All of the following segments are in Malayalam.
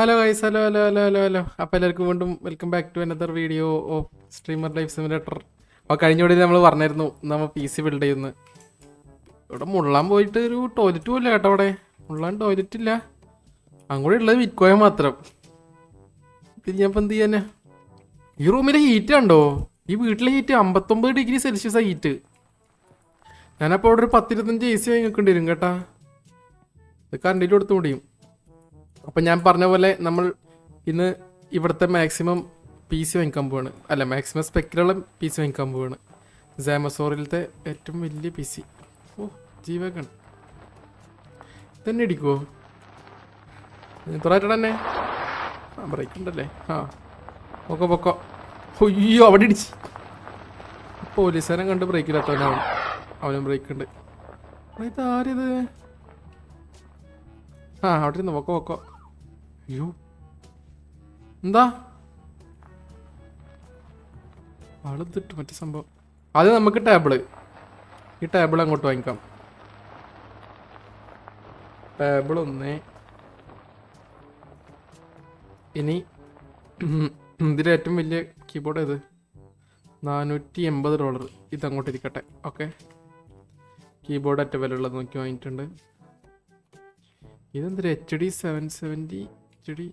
Hello guys, hello hello hello hello hello. അപ്പോൾ എല്ലാവർക്കും വീണ്ടും welcome back to another video of streamer life simulator. അപ്പോൾ കഴിഞ്ഞ വീഡിയോ നമ്മൾ പറഞ്ഞായിരുന്നു നമ്മൾ PC ബിൽഡ് ചെയ്യുന്നു. ഇവിടെ മുള്ളാൻ പോയിട്ട് ഒരു ടോയ്ലറ്റ് പോയില്ല കേട്ടോ. അവിടെ മുള്ളാൻ ടോയ്ലറ്റ് ഇല്ല, അങ്ങോട്ട് ഉള്ളത് വിറ്റ്കോയിൻ മാത്രം. ഇത് ഞാൻ ഇപ്പം എന്ത് ചെയ്യാനാ? ഈ റൂമിലെ ഹീറ്റ് കണ്ടോ? ഈ വീട്ടിലെ ഹീറ്റ് 59°C ഹീറ്റ്. ഞാനപ്പോൾ അവിടെ ഒരു 10-25 AC വാങ്ങിക്കേണ്ടി വരും കേട്ടാ. ഇത് കറണ്ടിൽ കൊടുത്തു മുടിയും. അപ്പം ഞാൻ പറഞ്ഞ പോലെ നമ്മൾ ഇന്ന് ഇവിടുത്തെ മാക്സിമം PC വാങ്ങിക്കാൻ പോവാണ്. അല്ല, മാക്സിമം സ്പെക്കിലുള്ള PC വാങ്ങിക്കാൻ പോവാണ്. സാമസോറിലത്തെ ഏറ്റവും വലിയ PC. ഓ ജീവകൺ തന്നെ ഇടിക്കുമോ? തുറന്നിട്ട് തന്നെ ബ്രേക്ക് ഉണ്ടല്ലേ? ആ പൊക്കോ പൊക്കോ. ഒയ്യോ, അവിടെ ഇടിച്ച്. പോലീസുകാരൻ കണ്ട് ബ്രേക്ക് ഇല്ലാത്തവനാവും. അവനും ബ്രേക്ക് ഉണ്ട്. ഇതാരിത്? ആ അവിടെ ഇരുന്ന് പൊക്കോ പൊക്കോ. അയ്യോ എന്താ ആളെത്തിട്ട് മറ്റേ സംഭവം. അത് നമുക്ക് ടേബിള്, ഈ ടേബിൾ അങ്ങോട്ട് വാങ്ങിക്കാം. ടേബിൾ ഒന്ന്. ഇനി ഇതിൻ്റെ ഏറ്റവും വലിയ കീബോർഡ് ഏത്? $480. ഇതങ്ങോട്ട് ഇരിക്കട്ടെ. ഓക്കെ, കീബോർഡ് ഏറ്റവും വില ഉള്ളത് നോക്കി വാങ്ങിയിട്ടുണ്ട്. ഇതെന്തൊരു HD 770 HD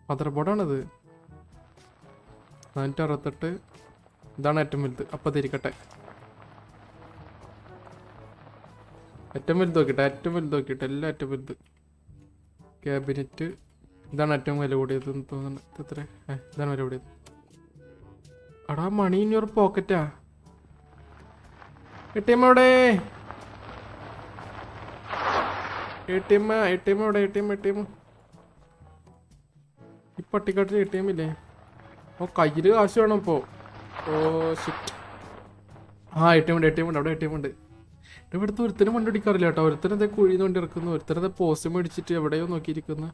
മദർ ബോർഡാണത്. 468. ഇതാണ് ഏറ്റവും വലുത്. അപ്പം തിരിക്കട്ടെ. ഏറ്റവും വലുത് നോക്കിട്ടെ, ഏറ്റവും വലുത് നോക്കിയിട്ട് എല്ലാം ഏറ്റവും വലുത്. ക്യാബിനറ്റ് ഇതാണ് ഏറ്റവും വില കൂടിയത് തോന്നുന്നു. എത്ര? ഇതാണ് വില കൂടിയത്. അടാ, മണി ഇൻ യുവർ പോക്കറ്റാ. ATM എവിടെ? ATM എവിടെ? ATM ഈ പട്ടിക്കാട്ടിൽ ATM ഇല്ലേ? ഓ, കയ്യിൽ കാശ് വേണം ഇപ്പോൾ. Oh shit. ആ ATM ഉണ്ട്. അവിടെ ATM ഉണ്ട്. ഇവിടുത്തെ ഒരുത്തരും വണ്ടി ഓടിക്കാറില്ല കേട്ടോ. ഒരുത്തരത്തെ കുഴിന്ന് വണ്ടി ഇറക്കുന്നു, ഒരുത്തരത്തെ പോസ്റ്റ് മേടിച്ചിട്ട് എവിടെയോ നോക്കിയിരിക്കുന്നു.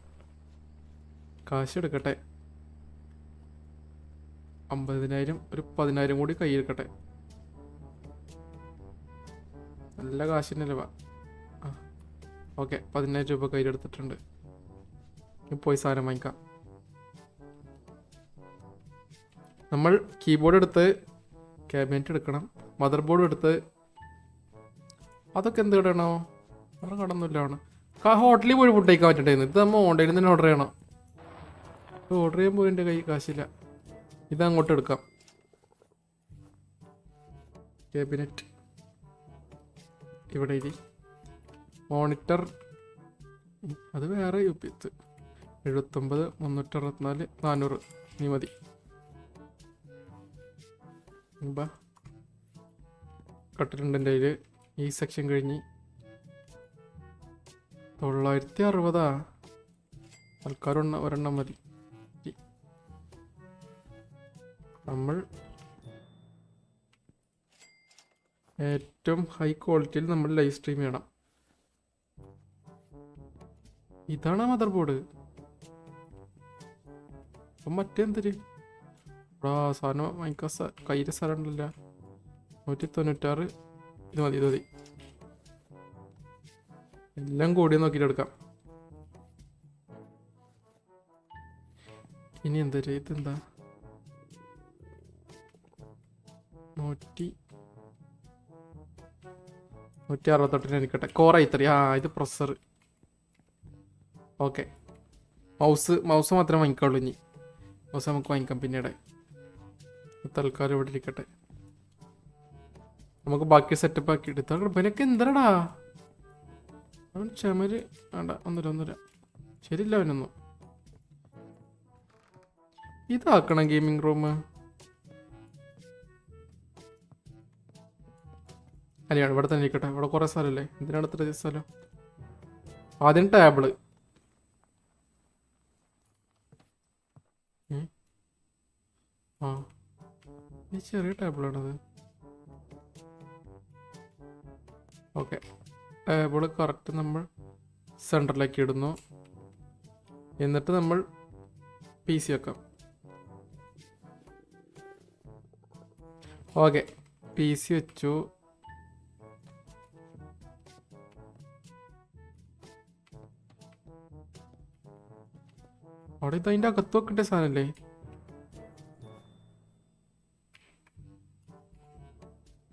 കാശ് എടുക്കട്ടെ. 50,000, ഒരു 10,000 കൂടി കയ്യിലെടുക്കട്ടെ. നല്ല കാശിനല്ലേ? ആ ഓക്കെ, 10,000 രൂപ കയ്യിലെടുത്തിട്ടുണ്ട്. പോയി സാധനം വാങ്ങിക്കാം. നമ്മൾ കീബോർഡ് എടുത്ത് ക്യാബിനറ്റ് എടുക്കണം, മദർ ബോർഡ് എടുത്ത്. അതൊക്കെ എന്ത് കടയണോ? വേറെ കടൊന്നുമില്ല. ആണ് ഹോട്ടലിൽ പോയി ഫുഡ് കഴിക്കാൻ പറ്റണ്ടായിരുന്നു. ഇത് നമ്മൾ ഓൺലൈനിൽ തന്നെ ഓർഡർ ചെയ്യണം. ഓർഡർ ചെയ്യാൻ പോയി എൻ്റെ കൈ കാശില്ല. ഇതങ്ങോട്ട് എടുക്കാം. ക്യാബിനറ്റ് ഇവിടെ ഇരി. മോണിറ്റർ അത് വേറെ UPS 79 364 400. നീ മതി. കട്ടിലുണ്ട് എൻ്റെ കയ്യിൽ. ഈ സെക്ഷൻ കഴിഞ്ഞ് 960. ആൾക്കാർ ഒരെണ്ണം മതി. നമ്മൾ ഏറ്റവും ഹൈ ക്വാളിറ്റിയിൽ നമ്മൾ ലൈവ് സ്ട്രീം ചെയ്യണം. ഇതാണ് മദർ ബോർഡ്. അപ്പം മറ്റെന്തൊരു സാധനം വാങ്ങിക്കാൻ കയ്യിൽ സ്ഥലം ഉണ്ടല്ല. 196. ഇത് മതി. എല്ലാം കൂടി നോക്കിയിട്ട് എടുക്കാം. ഇനി എന്തൊരു ഇതെന്താ? 168 എനിക്കട്ടെ. Core i3. ആ ഇത് പ്രൊസസ്സർ. ഓക്കെ, മൗസ് മാത്രമേ വാങ്ങിക്കാവുള്ളൂ. ഇനി മൗസ് നമുക്ക് വാങ്ങിക്കാം പിന്നീട്. തൽക്കാലം ഇവിടെ ഇരിക്കട്ടെ. നമുക്ക് ബാക്കി സെറ്റപ്പ് ആക്കി എടുത്താൽ ഇവനൊക്കെ എന്തരടാ? അവൻ ചമര് വേണ്ട. ഒന്നുമില്ല ശരിയില്ല അവനൊന്നും. ഇതാക്കണം ഗെയിമിംഗ് റൂം. അല്ല, ഇവിടെ തന്നെ ഇരിക്കട്ടെ. ഇവിടെ കുറേ സ്ഥലമല്ലേ? എന്തിനാണ് ഇത്ര സ്ഥലം? ആദ്യം ടേബിള്. ആ ഈ ചെറിയ ടേബിളാണത്. ഓക്കെ, ടേബിള് കറക്റ്റ് നമ്മൾ സെൻറ്ററിലേക്ക് ഇടുന്നു. എന്നിട്ട് നമ്മൾ PC വെക്കാം. ഓക്കെ, PC വെച്ചു. അവിടെ ഇത് അതിൻ്റെ അകത്ത് വെക്കട്ടെ സാധനല്ലേ?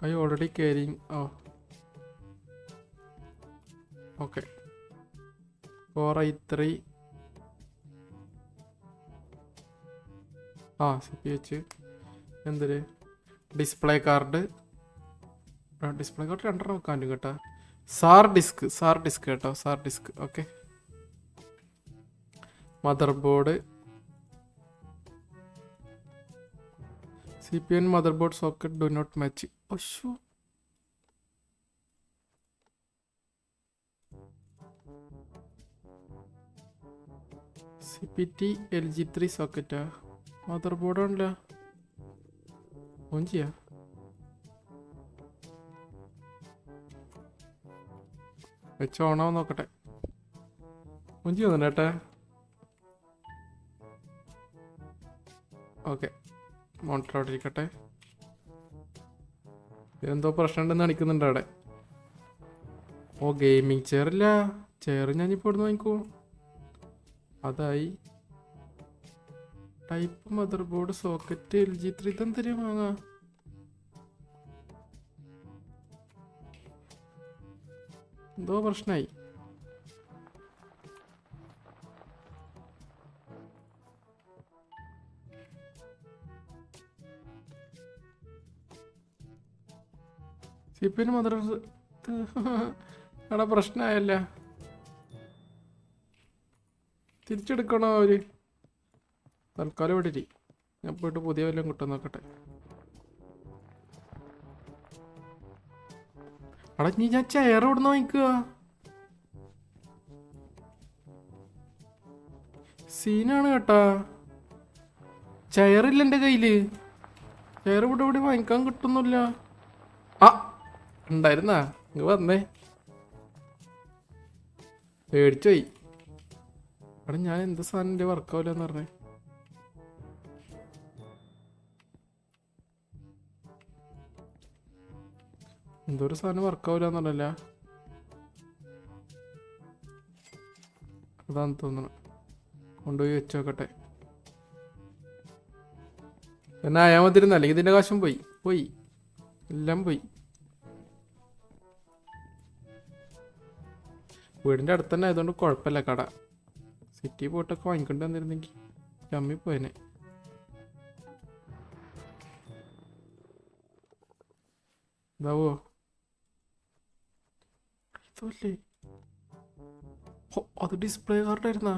I already carrying. Okay 4i3 CPH എന്തൊരു ഡിസ്പ്ലേ കാർഡ്. ഡിസ്പ്ലേ കാർഡ് 2 വെക്കാൻ കേട്ടോ. സാർ ഡിസ്ക് കേട്ടോ. Sir disk. Okay motherboard CPN motherboard socket do not match. ഒശോ CPT LG3 സോക്കറ്റാ. മദർ ബോർഡ് ആണല്ലോ. ഓൺ ചെയ്യാ. വെച്ച് ഓണാവും നോക്കട്ടെ. ഓൺ ചെയ്യുന്നു കേട്ടെ. ഓക്കെ മോണിറ്റർ അവിടെ ഇരിക്കട്ടെ. എന്തോ പ്രശ്നം ഉണ്ടെന്ന് കാണിക്കുന്നുണ്ട് അവിടെ. ഗെയിമിങ് ചെയറില്ല. ചെയർ ഞാനിപ്പോൾ ഇവിടുന്ന് വാങ്ങിക്കോ. അതായി type mother board socket LG3 ഇതെന്തരും വാങ്ങാ. എന്തോ പ്രശ്നമായി. CPN മദർ അവിടെ പ്രശ്നമായല്ല. തിരിച്ചെടുക്കണോ അവര്? തൽക്കാലം ഇവിടെ ഞാൻ പോയിട്ട് പുതിയ വല്ലതും കിട്ടും നോക്കട്ടെ. അവിടെ ഞാൻ ചെയർ ഇവിടുന്ന് വാങ്ങിക്കുക. സീനാണ് കേട്ടാ. ചെയറില്ല എൻ്റെ കയ്യില്. ചെയർ ഇവിടെ വാങ്ങിക്കാൻ കിട്ടുന്നില്ല. ഉണ്ടായിരുന്നാ ഇങ്ങ് വന്നേ. പേടിച്ചോയി. അവിടെ ഞാൻ എന്ത് സാധനം എൻ്റെ വർക്കാവില്ലെന്ന് പറഞ്ഞേ. എന്തോ ഒരു സാധനം വർക്കാവില്ലെന്ന് പറഞ്ഞല്ല. അതാന്ന് തോന്നണം. കൊണ്ടുപോയി വെച്ചോക്കട്ടെ. എന്നാ ആയാൽ മതിരുന്ന. അല്ലെങ്കിൽ ഇതിൻ്റെ കാശും പോയി എല്ലാം പോയി. വീടിൻ്റെ അടുത്ത് തന്നെ ആയതുകൊണ്ട് കുഴപ്പമില്ല കട. സിറ്റി പോയിട്ടൊക്കെ വാങ്ങിക്കൊണ്ട് വന്നിരുന്നെങ്കിൽ ചമ്മി പോയനെ. ഇതാവോ ഇതല്ലേ? അത് ഡിസ്പ്ലേ കാർഡായിരുന്നാ?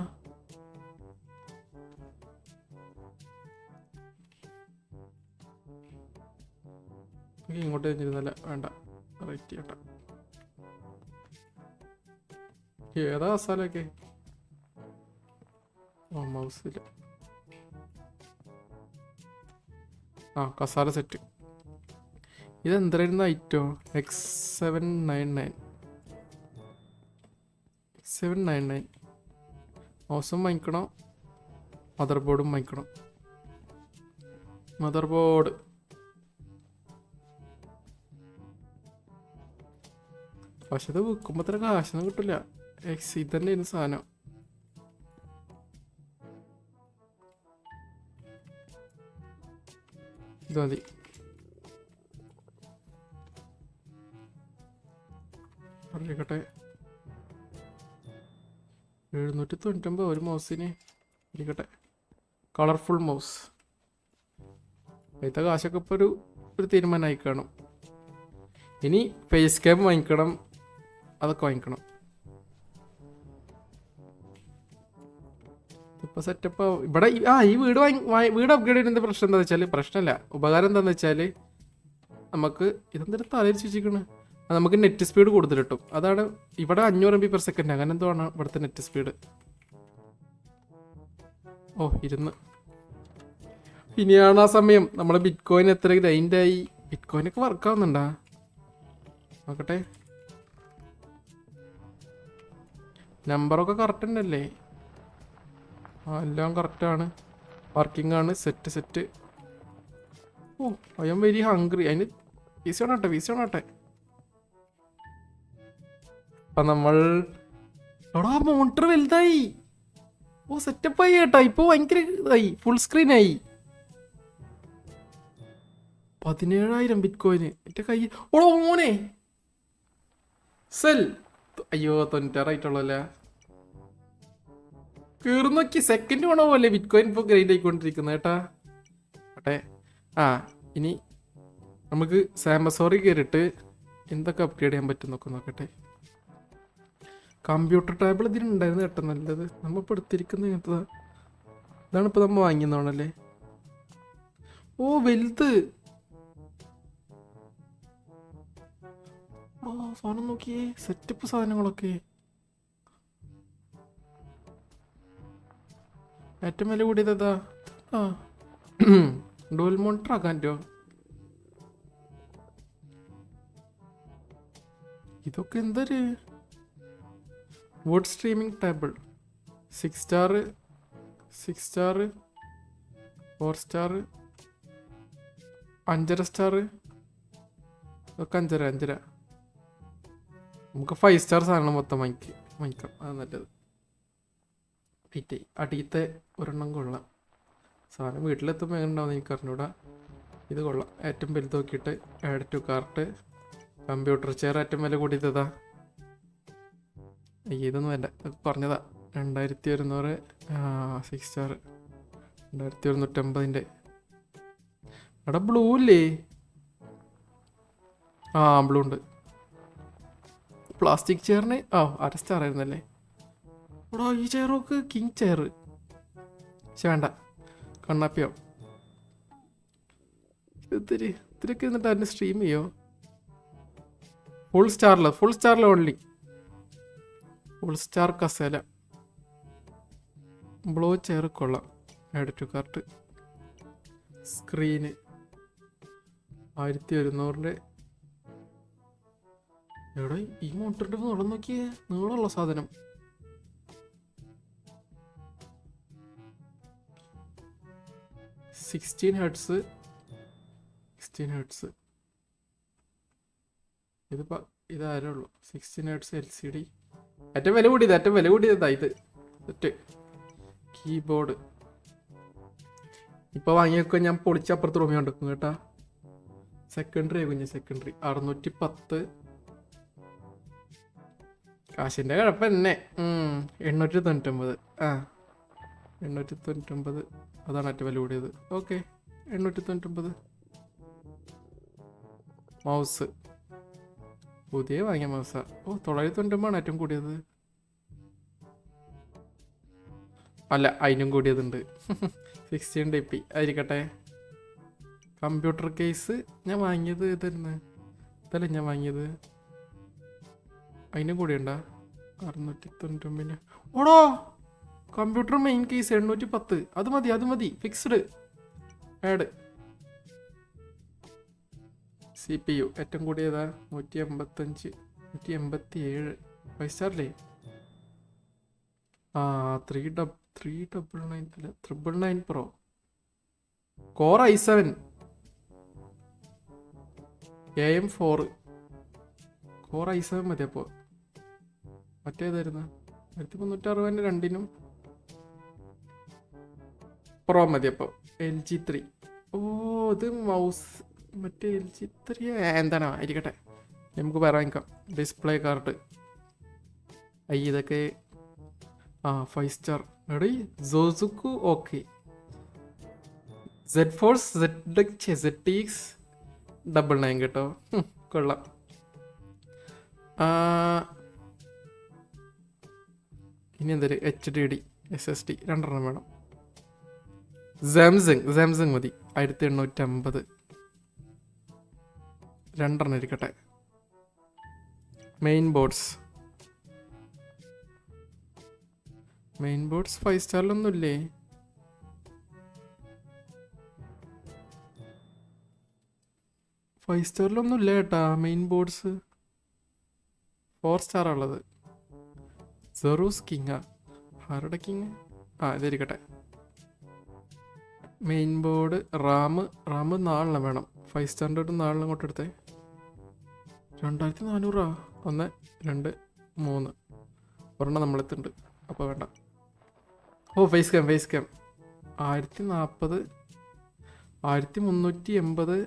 ഇങ്ങോട്ട് കഴിഞ്ഞിരുന്നല്ല. വേണ്ട റൈറ്റ് ചെയ്യട്ടെ. ഏതാ മസാലയൊക്കെ? മൗസില്ല. കസാല സെറ്റ്. ഇതെന്തായിരുന്നു ഐറ്റോ? X799. മൗസും വാങ്ങിക്കണം. മദർ ബോർഡും വാങ്ങിക്കണം. മദർ ബോർഡ് പക്ഷെ ഇത് വിൽക്കുമ്പോൾ അത്ര കാശൊന്നും കിട്ടില്ല. ഇതന്നെ ആയിരുന്നു സാധനം. ഇത് മതി. അറിയിക്കട്ടെ. 799 ഒരു മൗസിന് ഇരിക്കട്ടെ. Colourful mouse. അതിലത്തെ കാശൊക്കെ ഇപ്പോൾ ഒരു തീരുമാനമായി കാണും. ഇനി ഫേസ് ക്യാം വാങ്ങിക്കണം. അതൊക്കെ വാങ്ങിക്കണം. ഇപ്പോൾ സെറ്റപ്പ് ഇവിടെ. ഈ വീട് അപ്ഗ്രേഡ് ചെയ്യുന്ന പ്രശ്നം എന്താണെന്ന് വെച്ചാൽ, പ്രശ്നമല്ല, ഉപകാരം എന്താണെന്ന് വെച്ചാൽ നമുക്ക് ഇതെന്തൊരു തലയിരിച്ച് വെച്ചിരിക്കണ്. നമുക്ക് നെറ്റ് സ്പീഡ് കൂടുതൽ കിട്ടും. അതാണ് ഇവിടെ 500 MB/s അങ്ങനെ എന്തോ ആണ് ഇവിടുത്തെ നെറ്റ് സ്പീഡ്. ഇരുന്ന് ഇനിയാണ് ആ സമയം. നമ്മളെ ബിറ്റ് കോയിൻ എത്ര ഗ്രൈൻഡായി. ബിറ്റ് കോയിനൊക്കെ വർക്കാവുന്നുണ്ടാ നോക്കട്ടെ. നമ്പറൊക്കെ കറക്റ്റ് തന്നെയല്ലേ? എല്ലാം കറക്റ്റാണ്. വർക്കിംഗ് ആണ്. Set. I am very hungry. അതിന് വീസി വേണട്ടെ. അപ്പം നമ്മൾ മോണിറ്റർ വലുതായി. ഓ സെറ്റപ്പായി കേട്ടാ. ഇപ്പൊ ഭയങ്കര ഇതായി, ഫുൾ സ്ക്രീൻ ആയി. 17,000 ബിറ്റ് കോയിന് എന്റെ കൈ. ഓ മോനെ സെൽ. അയ്യോ 96 കീറുന്നോക്കി. സെക്കൻഡ് വേണോ പോലെ ബിറ്റ് കോയിൻ ഇപ്പോൾ ഗ്രൈൻഡ് ആയിക്കൊണ്ടിരിക്കുന്നത് കേട്ടാ. അട്ടെ ആ ഇനി നമുക്ക് സാംബസോറി കയറിയിട്ട് എന്തൊക്കെ അപ്ഗ്രേഡ് ചെയ്യാൻ പറ്റും നോക്കട്ടെ. കമ്പ്യൂട്ടർ ടേബിൾ ഇതിനുണ്ടായിരുന്നു കേട്ടോ, നല്ലത്. നമ്മളിപ്പോൾ എടുത്തിരിക്കുന്ന ഇങ്ങനത്തെ ഇതാണ്. ഇപ്പോൾ നമ്മൾ വാങ്ങിയെന്നാണല്ലേ. ഓ വലുത്. ഓ സാധനം നോക്കിയേ, സെറ്റപ്പ് സാധനങ്ങളൊക്കെ. ഏറ്റവും വില കൂടിയതാ. ആ ഡുവൽ മോണിറ്റർ ആക്കാൻ പറ്റുമോ? ഇതൊക്കെ എന്തൊരു wood streaming table. 6 star, 6 star, 4 star, 5.5 star. Okay 5.5. നമുക്ക് 5 സ്റ്റാർ സാധനം മൊത്തം വാങ്ങിക്കാം. അത് നല്ലത്. പിറ്റേ അടിയത്തെ ഒരെണ്ണം കൊള്ളാം. സാധനം വീട്ടിലെത്തുമ്പോൾ എങ്ങനെ ഉണ്ടാവും എനിക്ക് അറിഞ്ഞൂടാ. ഇത് കൊള്ളാം. ഏറ്റവും വലുത് നോക്കിയിട്ട് add to cart. Computer chair ഏറ്റവും വില കൂടിയതാ. ഇതൊന്നും വേണ്ട, പറഞ്ഞതാ. 2100. 6 സ്റ്റാർ 2150. അവിടെ ബ്ലൂ ഇല്ലേ? ആ ബ്ലൂ ഉണ്ട്. പ്ലാസ്റ്റിക് ചെയറിന് 1/2 സ്റ്റാർ ആയിരുന്നല്ലേ. എടാ ഈ ചെയറൊക്കെ കിങ് ചെയർ. പക്ഷെ വേണ്ട, കണ്ണാപ്പിയോ. ഇത്തിരിയൊക്കെ എന്നിട്ട് അതിന് സ്ട്രീം ചെയ്യോ? ഫുൾ സ്റ്റാറിൽ ഓൺലി. ഫുൾ സ്റ്റാർ കസേല. ബ്ലൂ ചെയർ കൊള്ളാം. Add to cart. സ്ക്രീന് 1100. എവിടെ ഈ മോട്ടറിന്റെ നീളം നോക്കിയേ, നീളമുള്ള സാധനം. Sixteen hertz. ഇതാരേ ഉള്ളൂ. 16 ഹെർട്സ് LCD. ഏറ്റവും വില കൂടിയതാ ഇത്. Set keyboard. ഇപ്പൊ വാങ്ങിയൊക്കെ ഞാൻ പൊളിച്ചപ്പുറത്ത് റൂമിൽ കൊണ്ടിരിക്കും കേട്ടാ. സെക്കൻഡറി 610. കാശിന്റെ കുഴപ്പം തന്നെ. 899. 899 അതാണ് ഏറ്റവും വില കൂടിയത്. ഓക്കെ 899. മൗസ് പുതിയ വാങ്ങിയ മൗസാ. 999 ഏറ്റവും കൂടിയത്. അല്ല അതിനും കൂടിയതുണ്ട്. 16 DP ആയിരിക്കട്ടെ. കമ്പ്യൂട്ടർ കേസ് ഞാൻ വാങ്ങിയത് ഇതല്ലേ ഞാൻ വാങ്ങിയത്. അതിനും കൂടിയുണ്ടാ 699. ഓടോ കമ്പ്യൂട്ടർ മെയിൻ കേസ് 810. അത് മതി ഫിക്സ്ഡ്. ആഡ് CPU ഏറ്റവും കൂടിയതാ 185, 187. 5 സ്റ്റാറില്ലേ? 399 അല്ല 999 Pro. Core i7 AM4. Core i7 മതി. അപ്പോൾ മറ്റേതായിരുന്നു 1360 രണ്ടിനും. പ്രോ മതി അപ്പോൾ. LG3. ഇത് മൗസ് മറ്റേ LG3 എന്താണ് ആയിരിക്കട്ടെ. നമുക്ക് പറയാം. Display card. ഇതൊക്കെ 5 സ്റ്റാർ. എടീ സോസുക്കു. ഓക്കെ Z4 ZX 99 കേട്ടോ. കൊള്ളാം. ഇനി എന്തൊരു HDD SSD 2 വേണം. സാംസങ് മതി. 1850. 2 ഇരിക്കട്ടെ. മെയിൻ ബോർഡ്സ് 5 സ്റ്റാറിലൊന്നും ഇല്ലേ? കേട്ടാ. മെയിൻ ബോർഡ്സ് 4 സ്റ്റാർ ഉള്ളത്. സെറൂസ് കിങ്. ആരുടെ കിങ്? ഇതായിരിക്കട്ടെ. Main board. റാം 4 വേണം. 5 സ്റ്റാറിൻ്റെ 4 അങ്ങോട്ട് എടുത്തേ. 2400. 1 2 3 ഒരെണ്ണം നമ്മളെത്തുണ്ട്. അപ്പോൾ വേണ്ട. ഓ ഫേസ് ക്യാം 1040, 1380.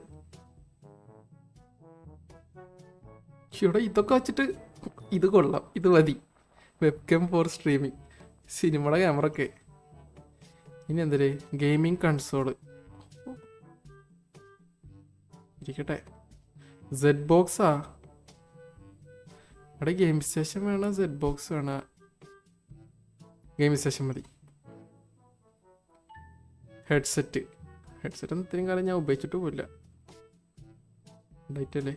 ഇവിടെ ഇതൊക്കെ വെച്ചിട്ട് ഇത് കൊള്ളാം, ഇത് മതി. വെബ് ക്യാം ഫോർ സ്ട്രീമിങ്, സിനിമയുടെ ക്യാമറ ഒക്കെ. ഇനി എന്തൊരു ഗെയിമിങ് കൺസോള് ഇരിക്കട്ടെ. സെഡ് ബോക്സാ? അവിടെ ഗെയിം സ്റ്റേഷൻ വേണം, സെഡ് ബോക്സ് വേണം. ഗെയിം സ്റ്റേഷൻ മതി. ഹെഡ്സെറ്റ് ഒന്നും ഇത്രയും കാലം ഞാൻ ഉപയോഗിച്ചിട്ട് പോയില്ല. ഉണ്ടായിട്ടല്ലേ.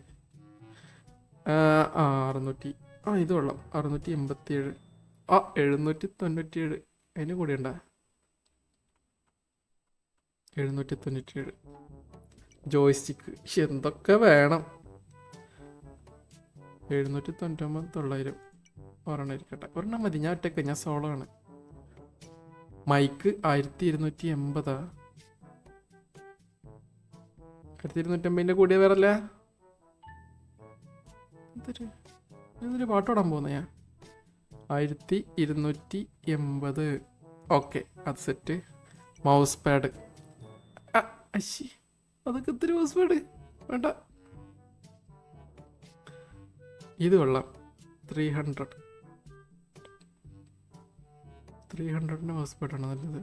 600. ഇത് കൊള്ളാം. 687. 797. അതിന് കൂടെ ഉണ്ടാ 797. ജോയ്സ്റ്റിക്ക് എന്തൊക്കെ വേണം. 799, 900. ഒരെണ്ണം ഇരിക്കട്ടെ, ഒരെണ്ണം മതി. ഞാൻ ഒറ്റയ്ക്ക്, ഞാൻ സോളോ ആണ്. മൈക്ക് 1280. 1250 കൂടിയ വേറല്ല. എന്തൊരു പാട്ടോടാൻ പോകുന്ന ഞാൻ. 1280. ഓക്കെ, അത് സെറ്റ്. Mouse pad. അശ്ശി, അതൊക്കെ ഇത്തിരി മൗസ് പാഡ് വേണ്ട. ഇത് കൊള്ളാം. 300 മൗസ് പാഡാണ് നല്ലത്.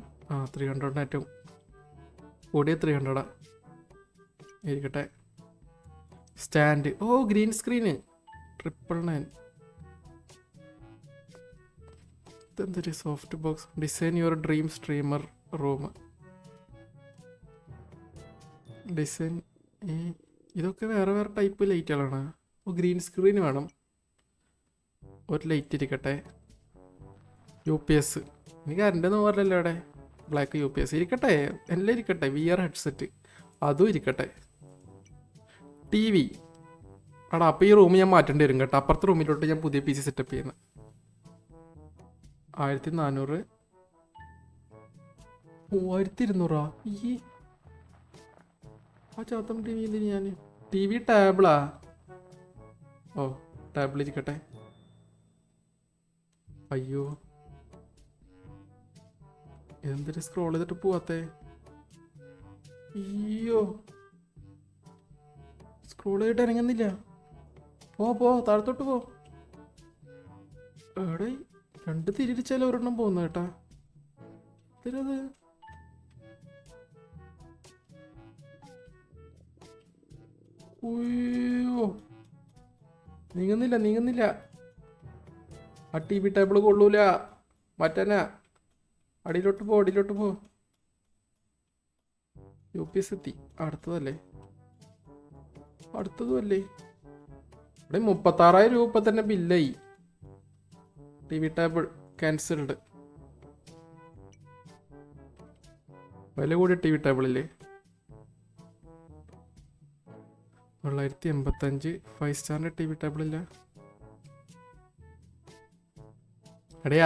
300 ഏറ്റവും കൂടിയ 300 ഇരിക്കട്ടെ. സ്റ്റാൻഡ്. Green screen 999. ഇതെന്തൊരു soft box. Design your dream streamer room. Design. ഇതൊക്കെ വേറെ വേറെ ടൈപ്പ് ലൈറ്റുകളാണ്. ഗ്രീൻ സ്ക്രീൻ വേണം. ഒരു ലൈറ്റ് ഇരിക്കട്ടെ. UPS. എനിക്ക് കറണ്ടൊന്നും പറഞ്ഞല്ലോ അവിടെ. ബ്ലാക്ക് UPS ഇരിക്കട്ടെ, എല്ലാം ഇരിക്കട്ടെ. VR ഹെഡ്സെറ്റ് അതും ഇരിക്കട്ടെ. TV. അപ്പോൾ ഈ റൂം ഞാൻ മാറ്റേണ്ടി വരും കേട്ടോ. അപ്പുറത്തെ റൂമിലോട്ട് ഞാൻ പുതിയ PC സെറ്റപ്പ് ചെയ്യുന്നത്. 1400. 3200. ആ ചാത്തം TV എന്തിന് ഞാൻ. TV ടാബിളാ? ടാബിളിരിക്കട്ടെ. അയ്യോ, എന്തൊരു സ്ക്രോൾ ചെയ്തിട്ട് പോവാത്തേ. അയ്യോ, സ്ക്രോൾ ചെയ്തിട്ട് ഇറങ്ങുന്നില്ല. പോ താഴത്തോട്ട് പോ. എവിടെ 2 തിരിച്ചാൽ ഒരെണ്ണം പോകുന്ന കേട്ടാ. ഇതിനത് നീങ്ങുന്നില്ല. ആ TV ടേബിൾ കൊള്ളൂല. മറ്റന്നാ അടിയിലോട്ട് പോ. UPS എത്തി. അടുത്തതും അല്ലേ. ഇവിടെ 36,000 രൂപ തന്നെ ബില്ലായി. TV table cancelled. വില കൂടി TV ടേബിളില്ലേ. 985. 5 സ്റ്റാറിന്റെ TV ടേബിളില്ല.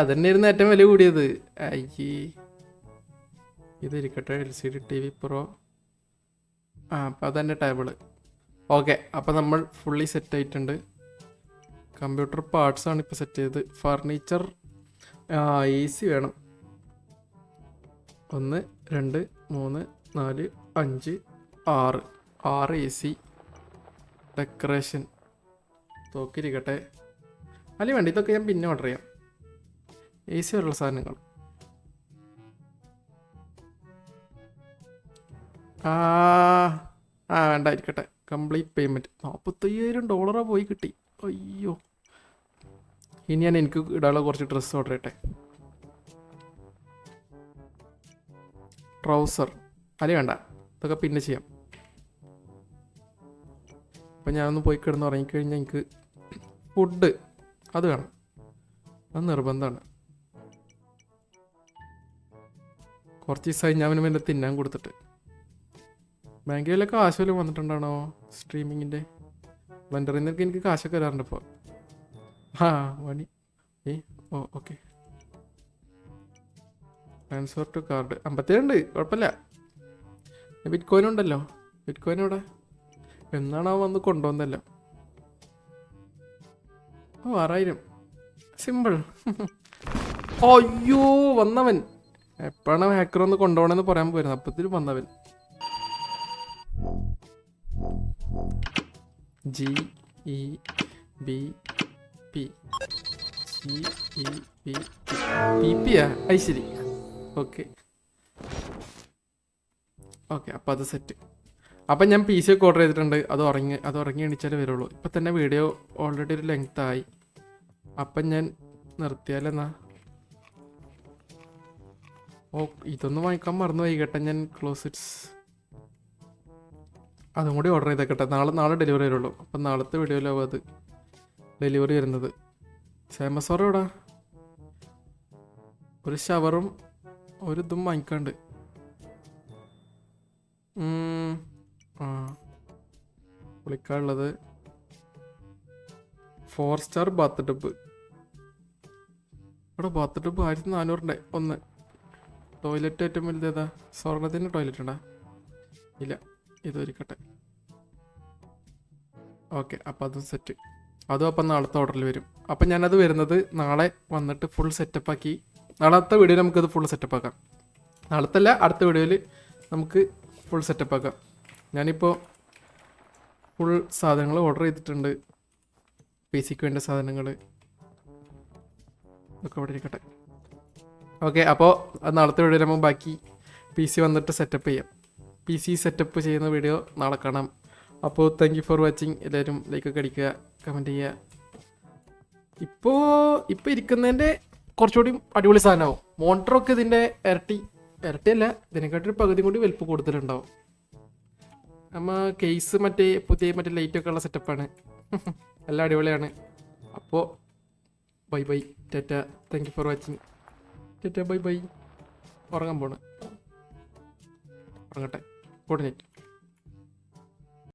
അതന്നെയായിരുന്നു ഏറ്റവും വില കൂടിയത്. ഇതിരിക്കട്ടെ. LCD TV Pro. അപ്പം അതന്നെ ടേബിള്. ഓക്കെ, അപ്പം നമ്മൾ ഫുള്ളി സെറ്റ് ആയിട്ടുണ്ട്. കമ്പ്യൂട്ടർ പാർട്സ് ആണ് ഇപ്പോൾ സെറ്റ് ചെയ്തത്. ഫർണിച്ചർ. AC വേണം. 1 2 3 4 5 6 AC. ഡെക്കറേഷൻ തോക്കിരിക്കട്ടെ. അല്ല വേണ്ട, ഇതൊക്കെ ഞാൻ പിന്നെ ഓർഡർ ചെയ്യാം. AC വരെയുള്ള സാധനങ്ങൾ. വേണ്ട, ഇരിക്കട്ടെ. Complete payment. $45,000 പോയി കിട്ടി. അയ്യോ, ഇനി ഞാൻ എനിക്ക് ഇടാനുള്ള കുറച്ച് ഡ്രസ്സ് ഓർഡർ ചെയ്യട്ടെ. ട്രൗസർ. അല്ല വേണ്ട, ഇതൊക്കെ പിന്നെ ചെയ്യാം. അപ്പം ഞാനൊന്ന് പോയി കിടന്ന് ഉറങ്ങിക്കഴിഞ്ഞാൽ എനിക്ക് ഫുഡ് അത് വേണം. അത് നിർബന്ധമാണ്. കുറച്ച് ദിവസമായി ഞാൻ അവന് വേണ്ടി തിന്നാൻ കൊടുത്തിട്ട്. ബാങ്കിലൊക്കെ കാശ് വല്ലതും വന്നിട്ടുണ്ടാണോ സ്ട്രീമിങ്ങിൻ്റെ? വെണ്ടറിൽ നിന്നൊക്കെ എനിക്ക് കാശൊക്കെ വരാറുണ്ട് ഇപ്പോൾ. മണി. ഓക്കെ. ട്രാൻസ്ഫർ ടു കാർഡ് 57 കുഴപ്പമില്ല. ബിറ്റ് കോയിൻ ഉണ്ടല്ലോ. ബിറ്റ് കോയിൻ ഇവിടെ എന്നാണോ വന്ന് കൊണ്ടുവന്നല്ലോ. 6000. സിമ്പിൾ. അയ്യോ, വന്നവൻ എപ്പോഴാണ് ഹാക്കർ ഒന്ന് കൊണ്ടുപോകണമെന്ന് പറയാൻ പോയിരുന്നു. അപ്പത്തിൽ വന്നവൻ GEBP GEBP അത് ശരി. ഓക്കെ ഓക്കെ, അപ്പോൾ അത് സെറ്റ്. അപ്പം ഞാൻ PC ഒക്കെ ഓർഡർ ചെയ്തിട്ടുണ്ട്. അത് ഉറങ്ങി എണീച്ചാലേ വരുള്ളൂ. ഇപ്പം തന്നെ വീഡിയോ ഓൾറെഡി ഒരു ലെങ്ത് ആയി. അപ്പം ഞാൻ നിർത്തിയാലെന്നാ. ഓ, ഇതൊന്നും വാങ്ങിക്കാൻ മറന്നു പോയി കേട്ടോ. ഞാൻ ക്ലോസ് ഇറ്റ്സ് അതും കൂടി ഓർഡർ ചെയ്തേക്കട്ടെ. നാളെ ഡെലിവറി വരുള്ളൂ. അപ്പം നാളത്തെ വീഡിയോയിലാവും അത് ഡെലിവറി വരുന്നത്. സാമസോറ എവിടാ? ഒരു ഷവറും ഒരു ഇതും വാങ്ങിക്കാണ്ട്. ആ, കുളിക്കാനുള്ളത് 4 സ്റ്റാർ ബാത്ത് ടബ്. ഇവിടെ ബാത്ത് ടബ് 1400 ഒന്ന്. ടോയ്ലറ്റ് ഏറ്റവും വലുതേതാ? സ്വർണ്ണത്തിന് ടോയ്ലറ്റ് ഉണ്ടാ? ഇല്ല, ഇതൊരിക്കട്ടെ. ഓക്കെ, അപ്പം അതും സെറ്റ്. അതും അപ്പം നാളത്തെ ഓർഡറിൽ വരും. അപ്പം ഞാനത് വരുന്നത് നാളെ വന്നിട്ട് ഫുൾ സെറ്റപ്പാക്കി. നാളത്തെ വീഡിയോയിൽ നമുക്കത് ഫുൾ സെറ്റപ്പാക്കാം. നാളത്തല്ല, അടുത്ത വീഡിയോയിൽ നമുക്ക് ഫുൾ സെറ്റപ്പാക്കാം. ഞാനിപ്പോൾ ഫുൾ സാധനങ്ങൾ ഓർഡർ ചെയ്തിട്ടുണ്ട്. PCക്ക് വേണ്ട സാധനങ്ങൾ ഇതൊക്കെ ഇവിടെ ഇരിക്കട്ടെ. ഓക്കെ, അപ്പോൾ അത് നാളത്തെ വീഡിയോയിൽ നമുക്ക് ബാക്കി PC വന്നിട്ട് സെറ്റപ്പ് ചെയ്യാം. PC സെറ്റപ്പ് ചെയ്യുന്ന വീഡിയോ നാളെ കാണാം. അപ്പോൾ താങ്ക് യു ഫോർ വാച്ചിങ്. എല്ലാവരും ലൈക്കൊക്കെ അടിക്കുക, കമൻറ്റ് ചെയ്യുക. ഇപ്പോൾ ഇരിക്കുന്നതിൻ്റെ കുറച്ചുകൂടി അടിപൊളി സാധനമാവും. മോണിറ്ററൊക്കെ ഇതിൻ്റെ ഇരട്ടിയല്ല, ഇതിനെക്കാട്ടൊരു പകുതി കൂടി വലുപ്പം കൂടുതലുണ്ടാവും. നമ്മൾ കേസ് പുതിയ ലൈറ്റൊക്കെ ഉള്ള സെറ്റപ്പാണ്. എല്ലാം അടിപൊളിയാണ്. അപ്പോൾ bye bye, tata. Thank you for watching. Tata, bye bye. ഉറങ്ങാൻ പോണ്. ഉറങ്ങട്ടെ. Good night.